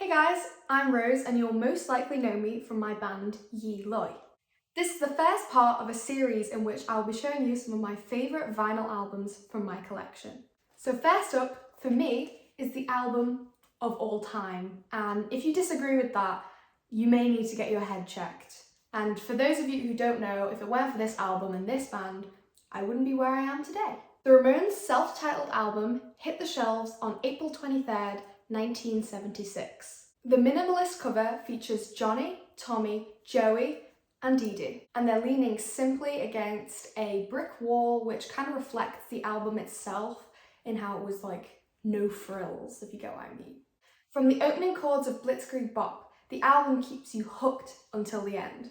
Hey guys, I'm Rose and you'll most likely know me from my band Yi Loi. This is the first part of a series in which I'll be showing you some of my favourite vinyl albums from my collection. So first up, for me, is the album of all time, and if you disagree with that, you may need to get your head checked. And for those of you who don't know, if it weren't for this album and this band, I wouldn't be where I am today. The Ramones' self-titled album hit the shelves on April 23rd, 1976. The minimalist cover features Johnny, Tommy, Joey, and Dee Dee, and they're leaning simply against a brick wall, which kind of reflects the album itself in how it was like no frills, if you get what I mean. From the opening chords of Blitzkrieg Bop, the album keeps you hooked until the end.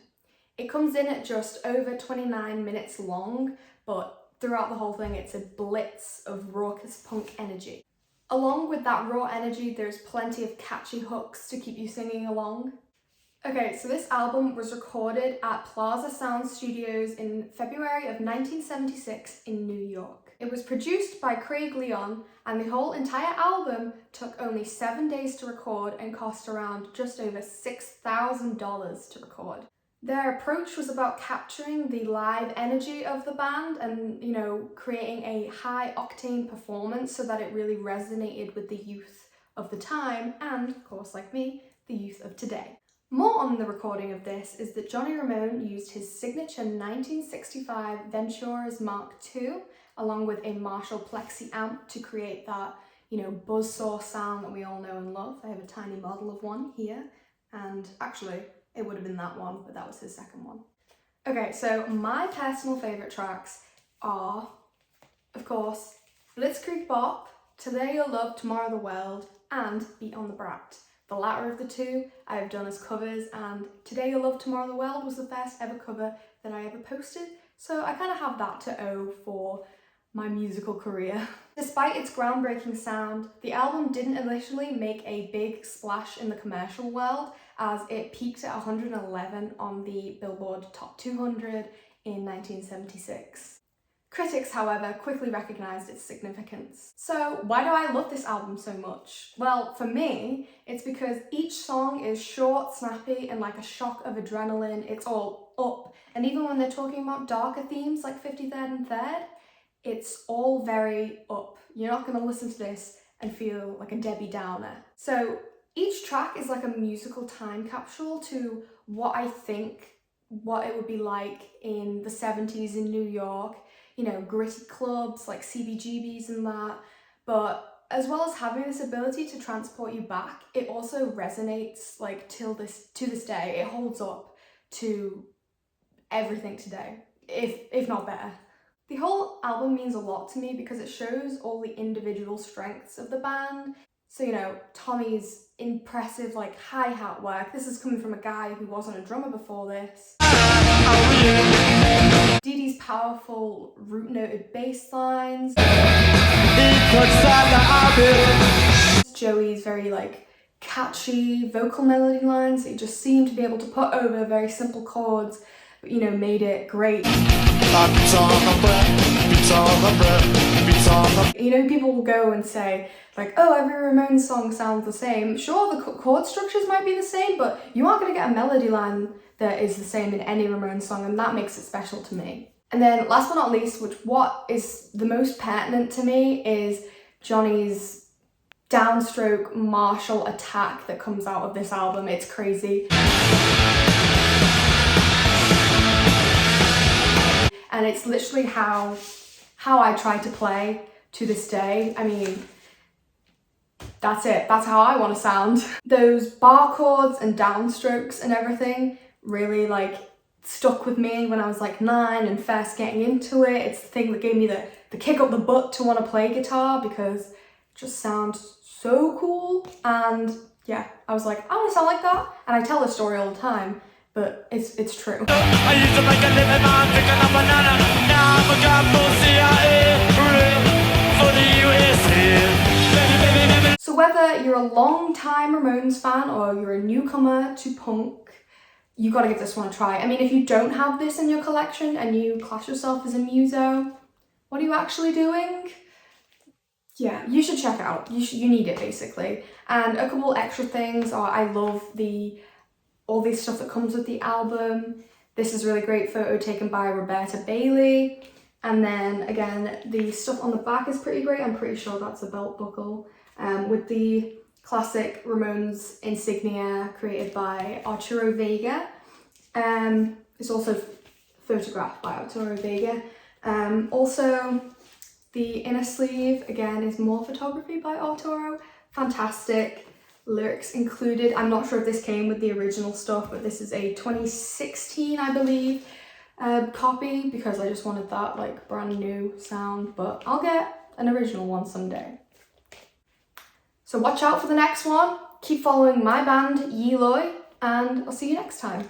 It comes in at just over 29 minutes long, but throughout the whole thing it's a blitz of raucous punk energy. Along with that raw energy, there's plenty of catchy hooks to keep you singing along. Okay, so this album was recorded at Plaza Sound Studios in February of 1976 in New York. It was produced by Craig Leon, and the whole entire album took only 7 days to record and cost around just over $6,000 to record. Their approach was about capturing the live energy of the band and, creating a high-octane performance so that it really resonated with the youth of the time and, of course, like me, the youth of today. More on the recording of this is that Johnny Ramone used his signature 1965 Ventura's Mark II along with a Marshall Plexi amp to create that, buzzsaw sound that we all know and love. I have a tiny model of one here, and actually, it would have been that one, but that was his second one. Okay, so my personal favourite tracks are, of course, Blitzkrieg Bop, Today You'll Love, Tomorrow the World, and Beat on the Brat. The latter of the two I have done as covers, and Today You'll Love, Tomorrow the World was the first ever cover that I ever posted, so I kind of have that to owe for my musical career. Despite its groundbreaking sound, the album didn't initially make a big splash in the commercial world, as it peaked at 111 on the Billboard Top 200 in 1976. Critics, however, quickly recognised its significance. So why do I love this album so much? Well, for me, it's because each song is short, snappy, and like a shock of adrenaline. It's all up. And even when they're talking about darker themes like 53rd and 3rd, it's all very up. You're not going to listen to this and feel like a Debbie Downer. So each track is like a musical time capsule to what I think what it would be like in the 70s in New York, gritty clubs like CBGBs and that. But as well as having this ability to transport you back, it also resonates like to this day. It holds up to everything today, if not better. The whole album means a lot to me because it shows all the individual strengths of the band. So, Tommy's impressive hi-hat work. This is coming from a guy who wasn't a drummer before this. Dee Dee's powerful root-noted bass lines. Joey's very catchy vocal melody lines that he just seemed to be able to put over very simple chords, but made it great. People will go and say oh, every Ramones song sounds the same. Sure, the chord structures might be the same, but you aren't going to get a melody line that is the same in any Ramones song, and that makes it special to me. And then last but not least, what is the most pertinent to me is Johnny's downstroke Marshall attack that comes out of this album. It's crazy. And it's literally how I try to play to this day. I mean, that's it. That's how I want to sound. Those bar chords and downstrokes and everything really stuck with me when I was 9 and first getting into it. It's the thing that gave me the kick up the butt to want to play guitar because it just sounds so cool. And yeah, I was like, I want to sound like that. And I tell this story all the time, but it's true. I used to make a living on picking up banana. Now I'm a gospel CIA for the USA. So whether you're a long-time Ramones fan or you're a newcomer to punk, you gotta give this one a try. I mean, if you don't have this in your collection and you class yourself as a muso, what are you actually doing? Yeah, you should check it out. You need it basically. And a couple extra things are I love all the stuff that comes with the album. This is a really great photo taken by Roberta Bailey. And then again, the stuff on the back is pretty great. I'm pretty sure that's a belt buckle with the classic Ramones insignia created by Arturo Vega. It's also photographed by Arturo Vega. Also, the inner sleeve, again, is more photography by Arturo. Fantastic. Lyrics included. I'm not sure if this came with the original stuff, but this is a 2016, I believe, copy, because I just wanted that like brand new sound, but I'll get an original one someday. So watch out for the next one. Keep following my band, Yeeloy, and I'll see you next time.